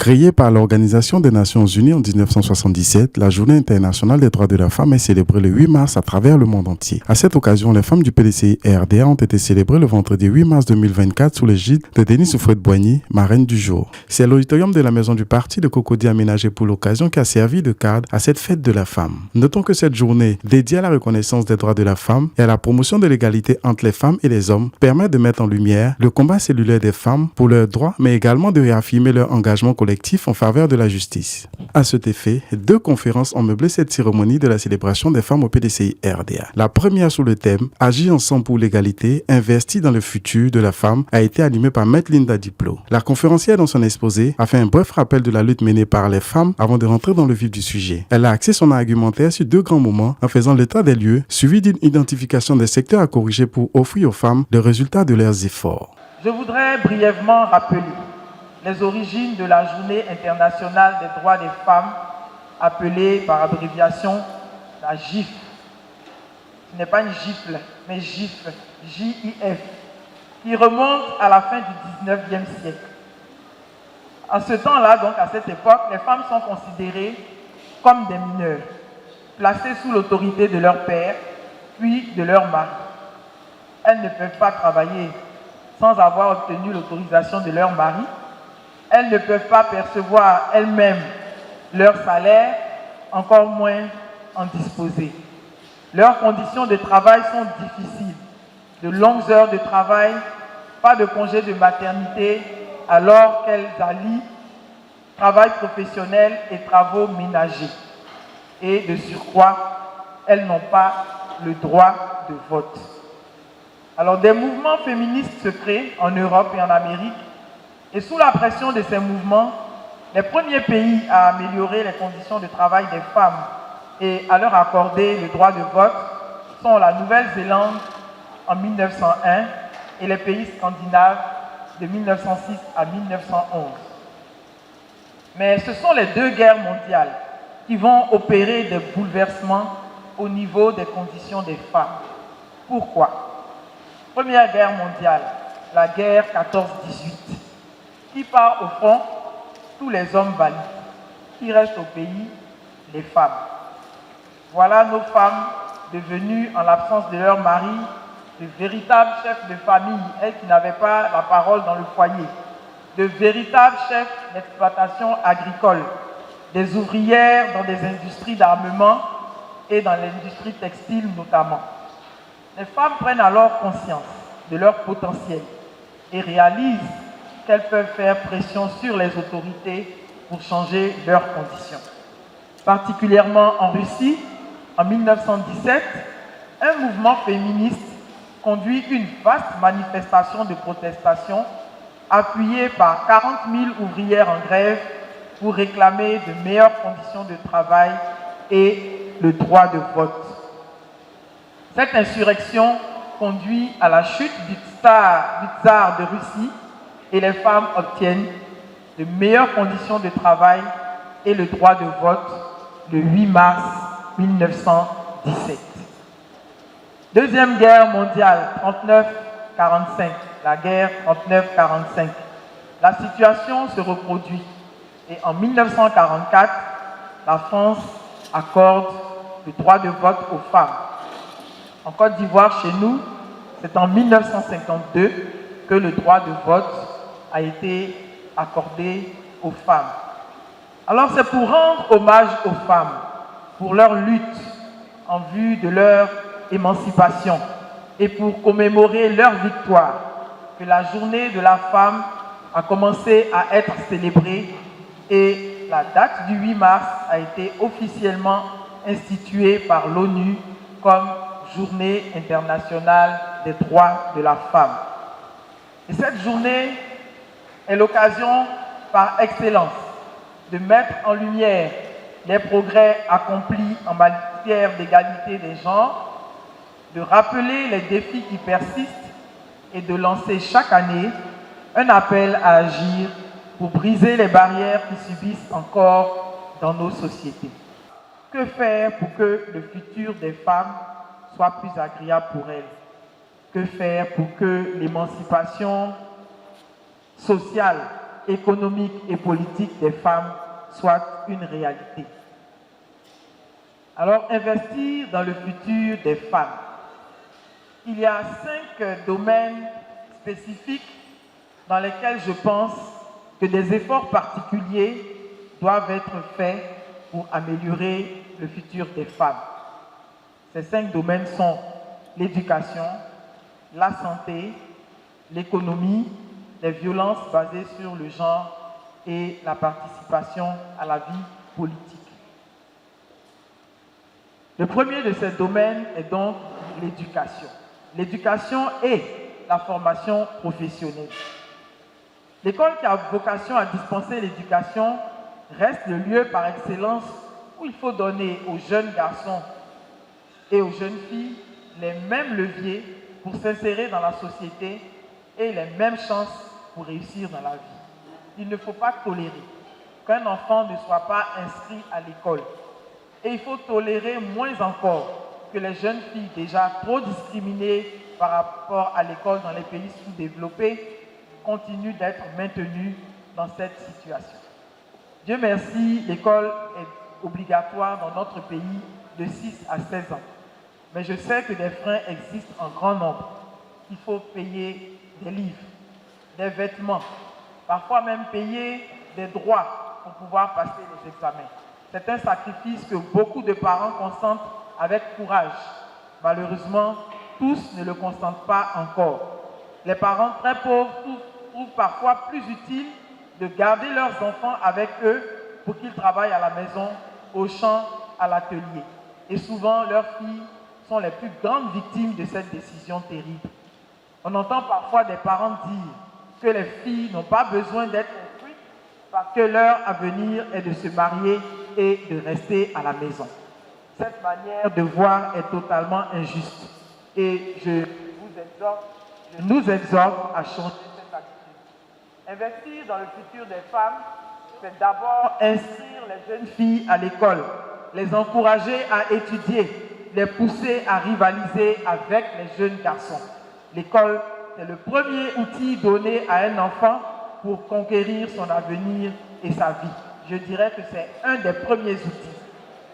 Créée par l'Organisation des Nations Unies en 1977, la Journée internationale des droits de la femme est célébrée le 8 mars à travers le monde entier. À cette occasion, les femmes du PDCI RDA ont été célébrées le vendredi 8 mars 2024 sous l'égide de Denise Soufouette-Boigny, marraine du jour. C'est l'auditorium de la maison du parti de Cocody aménagé pour l'occasion qui a servi de cadre à cette fête de la femme. Notons que cette journée, dédiée à la reconnaissance des droits de la femme et à la promotion de l'égalité entre les femmes et les hommes, permet de mettre en lumière le combat cellulaire des femmes pour leurs droits, mais également de réaffirmer leur engagement collectif en faveur de la justice. À cet effet, 2 conférences ont meublé cette cérémonie de la célébration des femmes au PDCI RDA. La première sous le thème « Agir ensemble pour l'égalité, investir dans le futur de la femme » a été animée par Maître Linda Diplo. La conférencière dans son exposé a fait un bref rappel de la lutte menée par les femmes avant de rentrer dans le vif du sujet. Elle a axé son argumentaire sur 2 grands moments en faisant l'état des lieux, suivi d'une identification des secteurs à corriger pour offrir aux femmes le résultat de leurs efforts. Je voudrais brièvement rappeler les origines de la Journée internationale des droits des femmes, appelée par abréviation la GIF. Ce n'est pas une gifle, mais GIF, J-I-F, qui remonte à la fin du 19e siècle. À ce temps-là, donc à cette époque, les femmes sont considérées comme des mineurs, placées sous l'autorité de leur père, puis de leur mari. Elles ne peuvent pas travailler sans avoir obtenu l'autorisation de leur mari. Elles ne peuvent pas percevoir elles-mêmes leur salaire, encore moins en disposer. Leurs conditions de travail sont difficiles. De longues heures de travail, pas de congé de maternité, alors qu'elles allient travail professionnel et travaux ménagers. Et de surcroît, elles n'ont pas le droit de vote. Alors des mouvements féministes se créent en Europe et en Amérique. Et sous la pression de ces mouvements, les premiers pays à améliorer les conditions de travail des femmes et à leur accorder le droit de vote sont la Nouvelle-Zélande en 1901 et les pays scandinaves de 1906 à 1911. Mais ce sont les 2 guerres mondiales qui vont opérer des bouleversements au niveau des conditions des femmes. Pourquoi? Première guerre mondiale, la guerre 14-18. Qui part au front? Tous les hommes valides. Qui reste au pays? Les femmes. Voilà nos femmes devenues, en l'absence de leur mari, de véritables chefs de famille, elles qui n'avaient pas la parole dans le foyer, de véritables chefs d'exploitation agricole, des ouvrières dans des industries d'armement et dans l'industrie textile notamment. Les femmes prennent alors conscience de leur potentiel et réalisent qu'elles peuvent faire pression sur les autorités pour changer leurs conditions. Particulièrement en Russie, en 1917, un mouvement féministe conduit une vaste manifestation de protestation appuyée par 40 000 ouvrières en grève pour réclamer de meilleures conditions de travail et le droit de vote. Cette insurrection conduit à la chute du tsar de Russie et les femmes obtiennent de meilleures conditions de travail et le droit de vote le 8 mars 1917. Deuxième guerre mondiale, 39-45, la guerre 39-45. La situation se reproduit et en 1944, la France accorde le droit de vote aux femmes. En Côte d'Ivoire, chez nous, c'est en 1952 que le droit de vote a été accordé aux femmes. Alors c'est pour rendre hommage aux femmes, pour leur lutte en vue de leur émancipation et pour commémorer leur victoire que la journée de la femme a commencé à être célébrée et la date du 8 mars a été officiellement instituée par l'ONU comme Journée internationale des droits de la femme. Et cette journée est l'occasion par excellence de mettre en lumière les progrès accomplis en matière d'égalité des genres, de rappeler les défis qui persistent et de lancer chaque année un appel à agir pour briser les barrières qui subsistent encore dans nos sociétés. Que faire pour que le futur des femmes soit plus agréable pour elles? Que faire pour que l'émancipation sociale économique et politique des femmes soit une réalité. Alors, investir dans le futur des femmes. Il y a 5 domaines spécifiques dans lesquels je pense que des efforts particuliers doivent être faits pour améliorer le futur des femmes. Ces 5 domaines sont l'éducation, la santé, l'économie, les violences basées sur le genre et la participation à la vie politique. Le premier de ces domaines est donc l'éducation. L'éducation et la formation professionnelle. L'école qui a vocation à dispenser l'éducation reste le lieu par excellence où il faut donner aux jeunes garçons et aux jeunes filles les mêmes leviers pour s'insérer dans la société et les mêmes chances pour réussir dans la vie. Il ne faut pas tolérer qu'un enfant ne soit pas inscrit à l'école. Et il faut tolérer moins encore que les jeunes filles déjà trop discriminées par rapport à l'école dans les pays sous-développés continuent d'être maintenues dans cette situation. Dieu merci, l'école est obligatoire dans notre pays de 6 à 16 ans. Mais je sais que des freins existent en grand nombre. Il faut payer des livres, des vêtements, parfois même payer des droits pour pouvoir passer les examens. C'est un sacrifice que beaucoup de parents consentent avec courage. Malheureusement, tous ne le consentent pas encore. Les parents très pauvres trouvent parfois plus utile de garder leurs enfants avec eux pour qu'ils travaillent à la maison, au champ, à l'atelier. Et souvent, leurs filles sont les plus grandes victimes de cette décision terrible. On entend parfois des parents dire que les filles n'ont pas besoin d'être instruites parce que leur avenir est de se marier et de rester à la maison. Cette manière de voir est totalement injuste et je nous exhorte à changer cette attitude. Investir dans le futur des femmes, c'est d'abord inscrire les jeunes filles à l'école, les encourager à étudier, les pousser à rivaliser avec les jeunes garçons. L'école, c'est le premier outil donné à un enfant pour conquérir son avenir et sa vie. Je dirais que c'est un des premiers outils.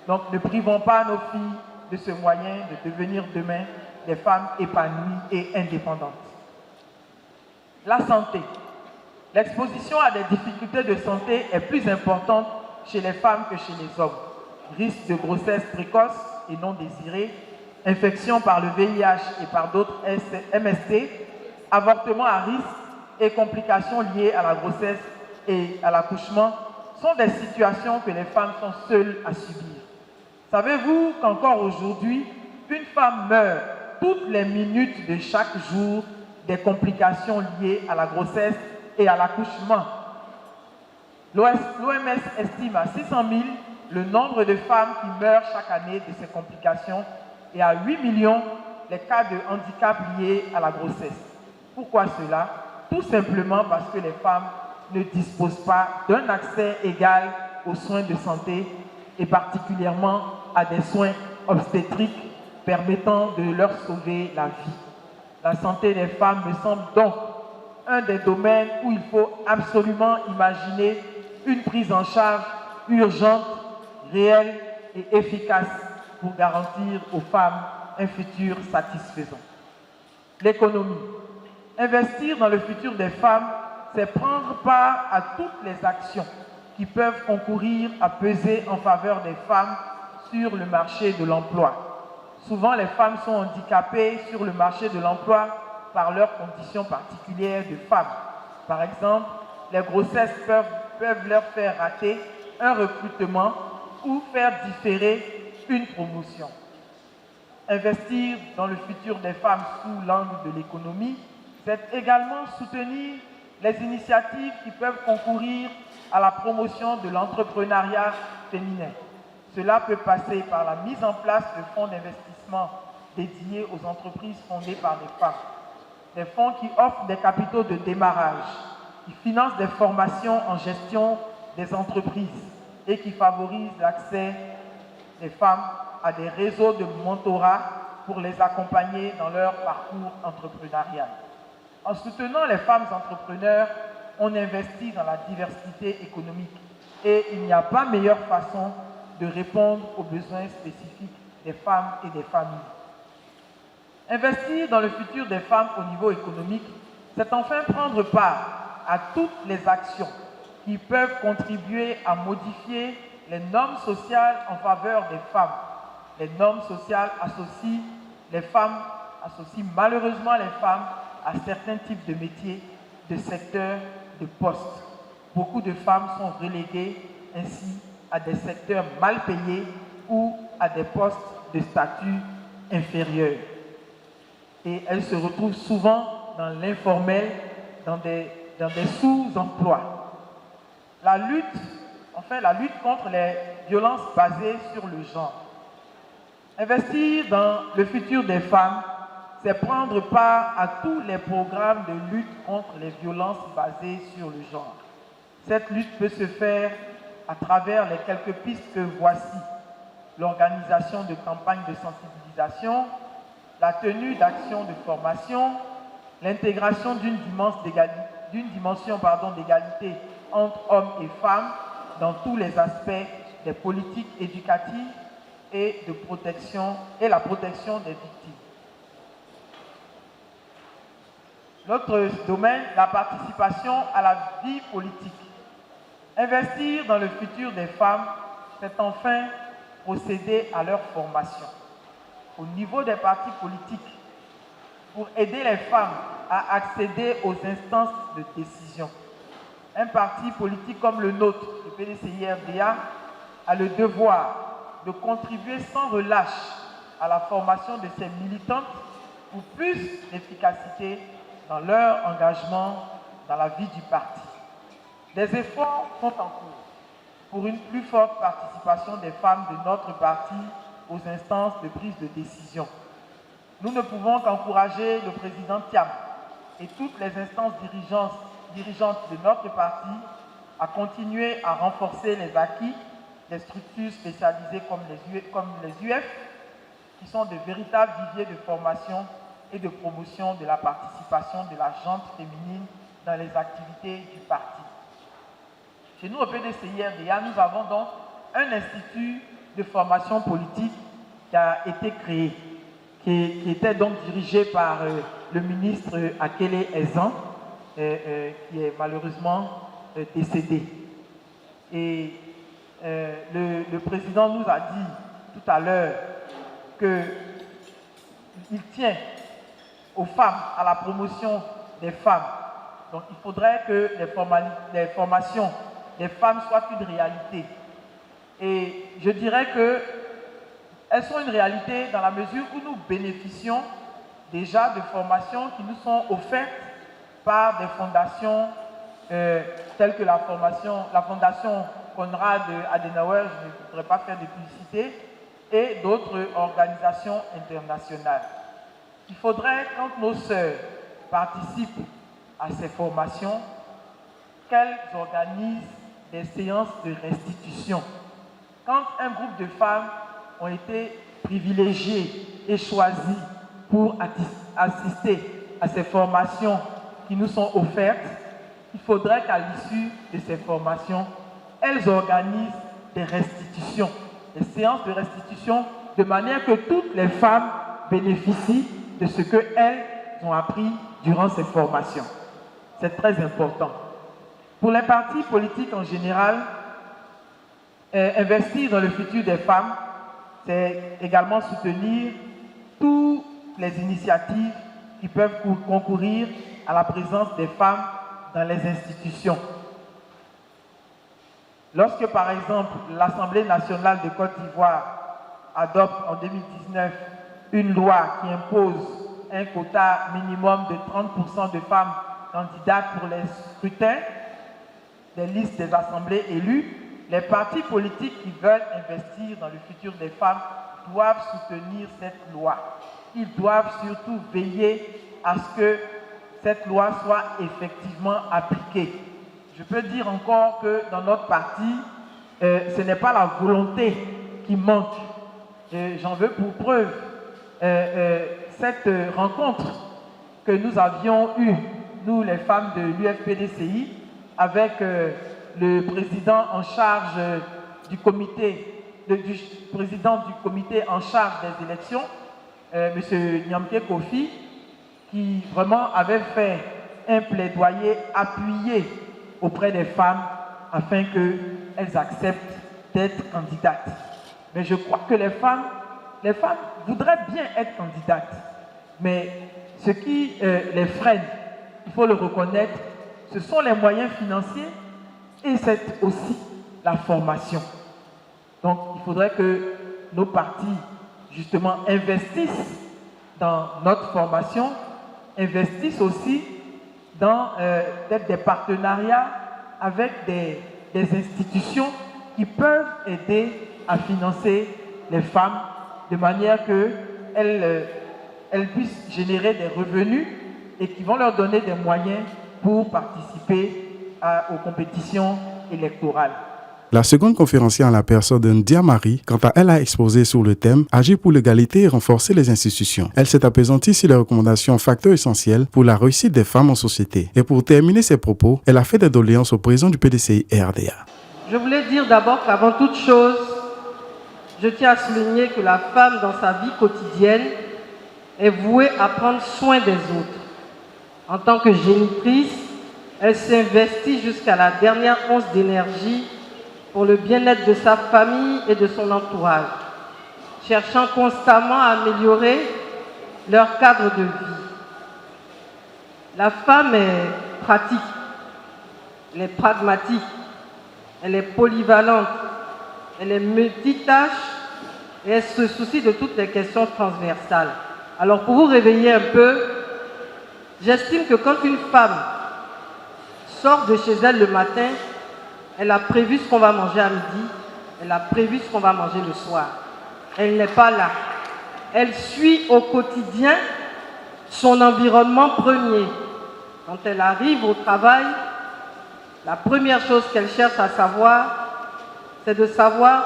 Donc ne privons pas nos filles de ce moyen de devenir demain des femmes épanouies et indépendantes. La santé. L'exposition à des difficultés de santé est plus importante chez les femmes que chez les hommes. Risque de grossesse précoce et non désirée, infection par le VIH et par d'autres MST, avortement à risque et complications liées à la grossesse et à l'accouchement sont des situations que les femmes sont seules à subir. Savez-vous qu'encore aujourd'hui, une femme meurt toutes les minutes de chaque jour des complications liées à la grossesse et à l'accouchement? L'OMS estime à 600 000 le nombre de femmes qui meurent chaque année de ces complications et à 8 millions les cas de handicap liés à la grossesse. Pourquoi cela? Tout simplement parce que les femmes ne disposent pas d'un accès égal aux soins de santé et particulièrement à des soins obstétriques permettant de leur sauver la vie. La santé des femmes me semble donc un des domaines où il faut absolument imaginer une prise en charge urgente, réelle et efficace pour garantir aux femmes un futur satisfaisant. L'économie. Investir dans le futur des femmes, c'est prendre part à toutes les actions qui peuvent concourir à peser en faveur des femmes sur le marché de l'emploi. Souvent, les femmes sont handicapées sur le marché de l'emploi par leurs conditions particulières de femmes. Par exemple, les grossesses peuvent leur faire rater un recrutement ou faire différer une promotion. Investir dans le futur des femmes sous l'angle de l'économie, c'est également soutenir les initiatives qui peuvent concourir à la promotion de l'entrepreneuriat féminin. Cela peut passer par la mise en place de fonds d'investissement dédiés aux entreprises fondées par des femmes. Des fonds qui offrent des capitaux de démarrage, qui financent des formations en gestion des entreprises et qui favorisent l'accès des femmes à des réseaux de mentorat pour les accompagner dans leur parcours entrepreneurial. En soutenant les femmes entrepreneurs, on investit dans la diversité économique. Et il n'y a pas meilleure façon de répondre aux besoins spécifiques des femmes et des familles. Investir dans le futur des femmes au niveau économique, c'est enfin prendre part à toutes les actions qui peuvent contribuer à modifier les normes sociales en faveur des femmes. Les normes sociales associent malheureusement les femmes à certains types de métiers, de secteurs, de postes. Beaucoup de femmes sont reléguées ainsi à des secteurs mal payés ou à des postes de statut inférieur. Et elles se retrouvent souvent dans l'informel, dans des sous-emplois. La lutte contre les violences basées sur le genre. Investir dans le futur des femmes, c'est prendre part à tous les programmes de lutte contre les violences basées sur le genre. Cette lutte peut se faire à travers les quelques pistes que voici: l'organisation de campagnes de sensibilisation, la tenue d'actions de formation, l'intégration d'une dimension d'égalité entre hommes et femmes dans tous les aspects des politiques éducatives et la protection des victimes. L'autre domaine, la participation à la vie politique. Investir dans le futur des femmes, c'est enfin procéder à leur formation. Au niveau des partis politiques, pour aider les femmes à accéder aux instances de décision. Un parti politique comme le nôtre, le PDCI-RDA, a le devoir de contribuer sans relâche à la formation de ses militantes pour plus d'efficacité dans leur engagement dans la vie du parti. Des efforts sont en cours pour une plus forte participation des femmes de notre parti aux instances de prise de décision. Nous ne pouvons qu'encourager le président Thiam et toutes les instances dirigeantes de notre parti à continuer à renforcer les acquis des structures spécialisées comme les UF, qui sont de véritables viviers de formation et de promotion de la participation de la gente féminine dans les activités du parti. Chez nous, au PDCI-RDA, nous avons donc un institut de formation politique qui a été créé, qui était donc dirigé par le ministre Akele Ezan, qui est malheureusement décédé. Et le président nous a dit tout à l'heure qu'il tient aux femmes, à la promotion des femmes. Donc il faudrait que les formations des femmes soient une réalité. Et je dirais qu'elles sont une réalité dans la mesure où nous bénéficions déjà de formations qui nous sont offertes par des fondations telles que la fondation Konrad Adenauer, je ne voudrais pas faire de publicité, et d'autres organisations internationales. Il faudrait, quand nos sœurs participent à ces formations, qu'elles organisent des séances de restitution. Quand un groupe de femmes ont été privilégiées et choisies pour assister à ces formations qui nous sont offertes, il faudrait qu'à l'issue de ces formations, elles organisent des restitutions, des séances de restitution, de manière que toutes les femmes bénéficient de ce qu'elles ont appris durant ces formations. C'est très important. Pour les partis politiques en général, investir dans le futur des femmes, c'est également soutenir toutes les initiatives qui peuvent concourir à la présence des femmes dans les institutions. Lorsque, par exemple, l'Assemblée nationale de Côte d'Ivoire adopte en 2019 une loi qui impose un quota minimum de 30% de femmes candidates pour les scrutins des listes des assemblées élues, les partis politiques qui veulent investir dans le futur des femmes doivent soutenir cette loi. Ils doivent surtout veiller à ce que cette loi soit effectivement appliquée. Je peux dire encore que dans notre parti, ce n'est pas la volonté qui manque. J'en veux pour preuve cette rencontre que nous avions eue, nous les femmes de l'UFPDCI, avec le président en charge du comité, du président du comité en charge des élections, M. Nyamke Kofi, qui vraiment avait fait un plaidoyer appuyé auprès des femmes afin qu'elles acceptent d'être candidates. Mais je crois que les femmes voudraient bien être candidates, mais ce qui les freine, il faut le reconnaître, ce sont les moyens financiers et c'est aussi la formation. Donc, il faudrait que nos partis, justement, investissent dans notre formation, investissent aussi dans peut-être des partenariats avec des institutions qui peuvent aider à financer les femmes de manière qu'elles puissent générer des revenus et qui vont leur donner des moyens pour participer aux compétitions électorales. La seconde conférencière en la personne de Ndia Marie, quant à elle, a exposé sur le thème « Agir pour l'égalité et renforcer les institutions ». Elle s'est apaisantie sur les recommandations facteurs essentiels pour la réussite des femmes en société. Et pour terminer ses propos, elle a fait des doléances au président du PDCI RDA. Je voulais dire d'abord qu'avant toute chose, je tiens à souligner que la femme dans sa vie quotidienne est vouée à prendre soin des autres. En tant que génitrice, elle s'investit jusqu'à la dernière once d'énergie pour le bien-être de sa famille et de son entourage, cherchant constamment à améliorer leur cadre de vie. La femme est pratique, elle est pragmatique, elle est polyvalente, elle est multitâche et elle se soucie de toutes les questions transversales. Alors pour vous réveiller un peu, j'estime que quand une femme sort de chez elle le matin, elle a prévu ce qu'on va manger à midi, elle a prévu ce qu'on va manger le soir. Elle n'est pas là. Elle suit au quotidien son environnement premier. Quand elle arrive au travail, la première chose qu'elle cherche à savoir, c'est de savoir,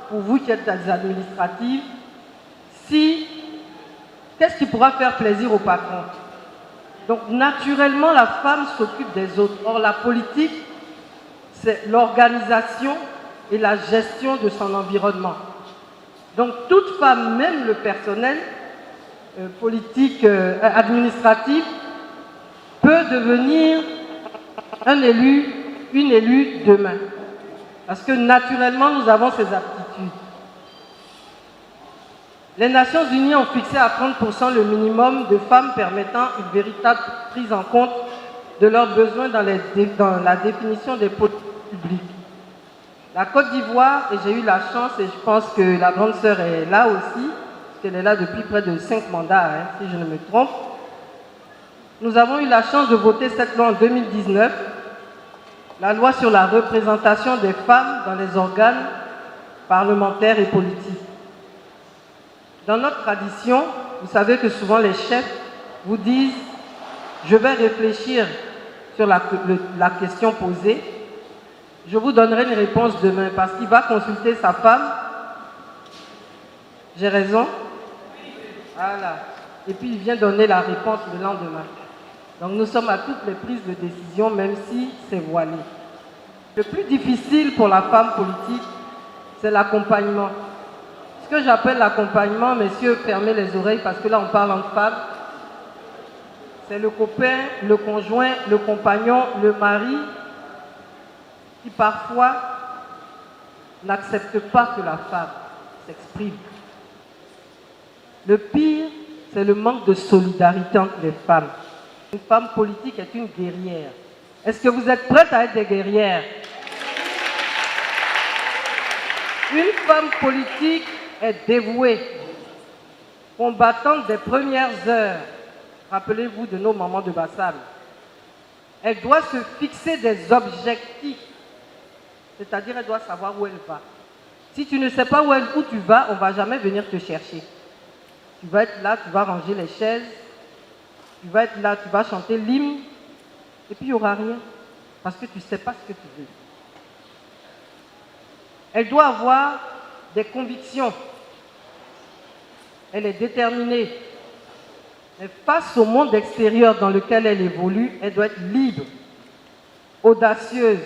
pour vous qui êtes des administratives, qu'est-ce qui pourra faire plaisir au patron. Donc naturellement, la femme s'occupe des autres. Or, la politique, c'est l'organisation et la gestion de son environnement. Donc toute femme, même le personnel politique, administratif, peut devenir un élu, une élue demain. Parce que naturellement, nous avons ces aptitudes. Les Nations Unies ont fixé à 30% le minimum de femmes permettant une véritable prise en compte de leurs besoins dans la définition des politiques publiques. La Côte d'Ivoire, et j'ai eu la chance, et je pense que la grande sœur est là aussi, parce qu'elle est là depuis près de 5 mandats, si je ne me trompe. Nous avons eu la chance de voter cette loi en 2019, la loi sur la représentation des femmes dans les organes parlementaires et politiques. Dans notre tradition, vous savez que souvent les chefs vous disent « je vais réfléchir sur la question posée, je vous donnerai une réponse demain » parce qu'il va consulter sa femme. J'ai raison? Voilà. Et puis il vient donner la réponse le lendemain. Donc nous sommes à toutes les prises de décision, même si c'est voilé. Le plus difficile pour la femme politique, c'est l'accompagnement. Ce que j'appelle l'accompagnement, messieurs, fermez les oreilles parce que là on parle en femme, c'est le copain, le conjoint, le compagnon, le mari qui parfois n'accepte pas que la femme s'exprime. Le pire, c'est le manque de solidarité entre les femmes. Une femme politique est une guerrière. Est-ce que vous êtes prêtes à être des guerrières? Une femme politique est dévouée, combattante des premières heures. Rappelez-vous de nos mamans de Bassam. Elle doit se fixer des objectifs, c'est-à-dire elle doit savoir où elle va. Si tu ne sais pas où tu vas, on ne va jamais venir te chercher. Tu vas être là, tu vas ranger les chaises, tu vas être là, tu vas chanter l'hymne, et puis il n'y aura rien, parce que tu ne sais pas ce que tu veux. Elle doit avoir des convictions. Elle est déterminée. Mais face au monde extérieur dans lequel elle évolue, elle doit être libre. audacieuse,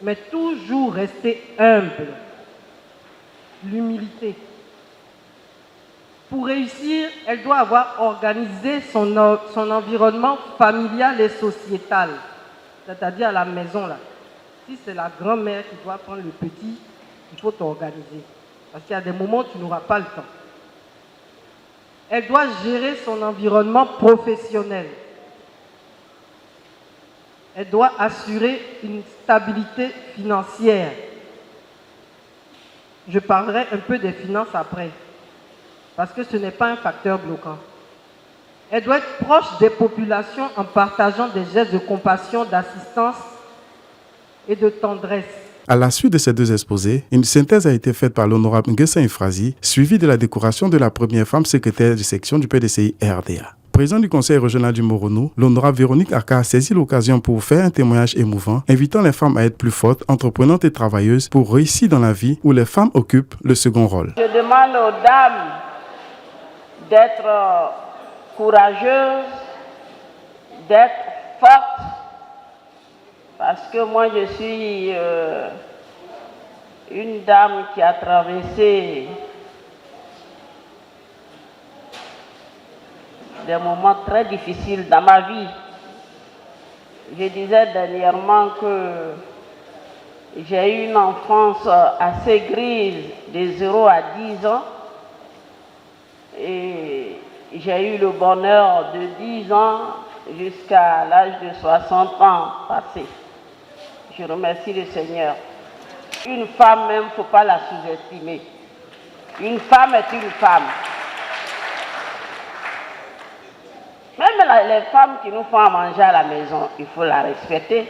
mais toujours rester humble. L'humilité. Pour réussir, elle doit avoir organisé son environnement familial et sociétal, c'est-à-dire à la maison là. Si c'est la grand-mère qui doit prendre le petit, il faut t'organiser. Parce qu'il y a des moments où tu n'auras pas le temps. Elle doit gérer son environnement professionnel. Elle doit assurer une stabilité financière. Je parlerai un peu des finances après, parce que ce n'est pas un facteur bloquant. Elle doit être proche des populations en partageant des gestes de compassion, d'assistance et de tendresse. À la suite de ces deux exposés, une synthèse a été faite par l'honorable Nguessan Ifrazi, suivie de la décoration de la première femme secrétaire de section du PDCI RDA. Président du conseil régional du Moronou, l'honorable Véronique Aka a saisi l'occasion pour faire un témoignage émouvant, invitant les femmes à être plus fortes, entreprenantes et travailleuses pour réussir dans la vie où les femmes occupent le second rôle. Je demande aux dames d'être courageuses, d'être fortes, parce que moi je suis une dame qui a traversé des moments très difficiles dans ma vie. Je disais dernièrement que j'ai eu une enfance assez grise de 0 à 10 ans et j'ai eu le bonheur de 10 ans jusqu'à l'âge de 60 ans passé. Je remercie le Seigneur. Une femme même, il ne faut pas la sous-estimer. Une femme est une femme. Même les femmes qui nous font à manger à la maison, il faut la respecter.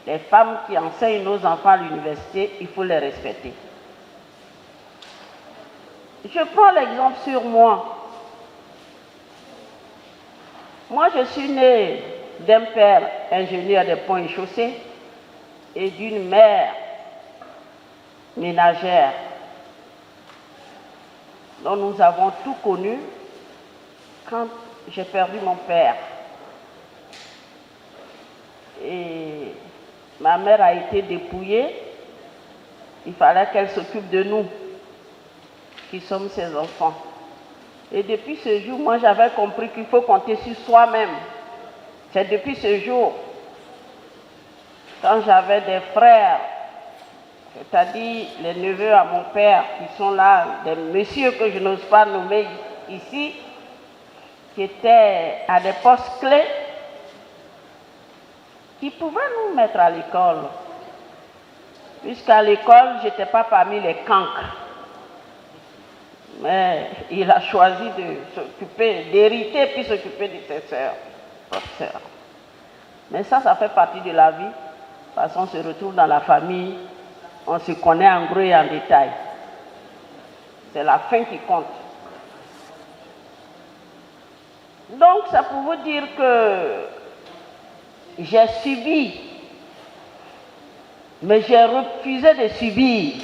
Les femmes qui enseignent nos enfants à l'université, il faut les respecter. Je prends l'exemple sur moi. Moi, je suis née d'un père ingénieur des ponts et chaussées et d'une mère ménagère. Donc nous avons tout connu quand j'ai perdu mon père. Et ma mère a été dépouillée. Il fallait qu'elle s'occupe de nous, qui sommes ses enfants. Et depuis ce jour, moi j'avais compris qu'il faut compter sur soi-même. C'est depuis ce jour, quand j'avais des frères, c'est-à-dire les neveux à mon père, qui sont là, des messieurs que je n'ose pas nommer ici, qui étaient à des postes clés, qui pouvaient nous mettre à l'école. Puisqu'à l'école, je n'étais pas parmi les cancres. Mais il a choisi de s'occuper, d'hériter, puis s'occuper de ses sœurs, propres sœurs. Mais ça fait partie de la vie, parce qu'on se retrouve dans la famille, on se connaît en gros et en détail. C'est la fin qui compte. Donc, c'est pour vous dire que j'ai subi, mais j'ai refusé de subir.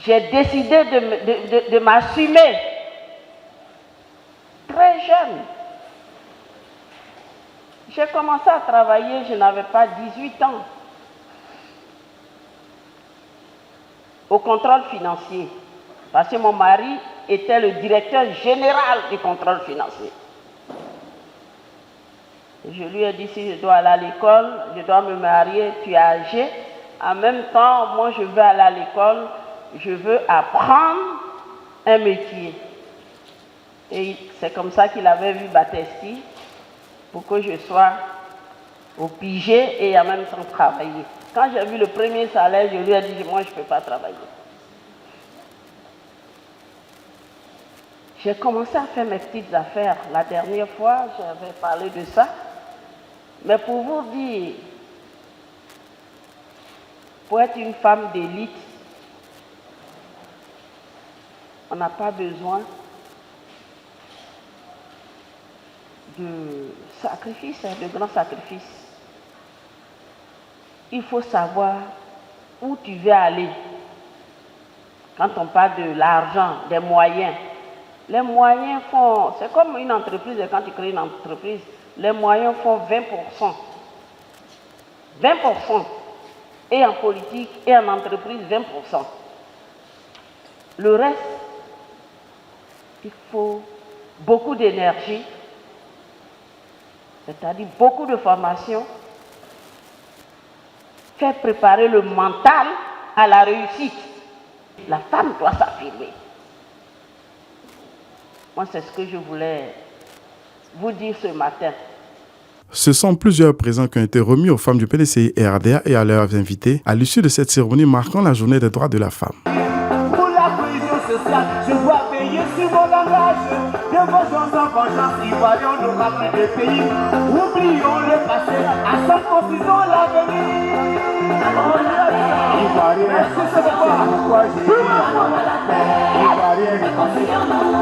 J'ai décidé de m'assumer très jeune. J'ai commencé à travailler, je n'avais pas 18 ans, au contrôle financier, parce que mon mari était le directeur général du contrôle financier. Je lui ai dit, si je dois aller à l'école, je dois me marier, tu es âgé. En même temps, moi je veux aller à l'école, je veux apprendre un métier. Et c'est comme ça qu'il avait vu Batesti, pour que je sois au pigé et en même temps travailler. Quand j'ai vu le premier salaire, je lui ai dit, moi je ne peux pas travailler. J'ai commencé à faire mes petites affaires. La dernière fois, j'avais parlé de ça. Mais pour vous dire, pour être une femme d'élite, on n'a pas besoin de sacrifices, de grands sacrifices. Il faut savoir où tu veux aller. Quand on parle de l'argent, des moyens, Les moyens font, c'est comme une entreprise, et quand tu crées une entreprise, les moyens font 20%. 20%. Et en politique, et en entreprise, 20%. Le reste, il faut beaucoup d'énergie, c'est-à-dire beaucoup de formation, faire préparer le mental à la réussite. La femme doit s'affirmer. Moi, c'est ce que je voulais vous dire ce matin. Ce sont plusieurs présents qui ont été remis aux femmes du PDCI RDA et à leurs invités à l'issue de cette cérémonie marquant la journée des droits de la femme. Pour la cohésion sociale, je dois veiller sur mon langage. Dévotion sans vengeance, ivoirions n'aura plus de pays. Oublions le passé, ensemble construisons l'avenir. Ivoirien, c'est ce pourquoi j'ai dit la paix. Ivoirien, réconcilions-nous.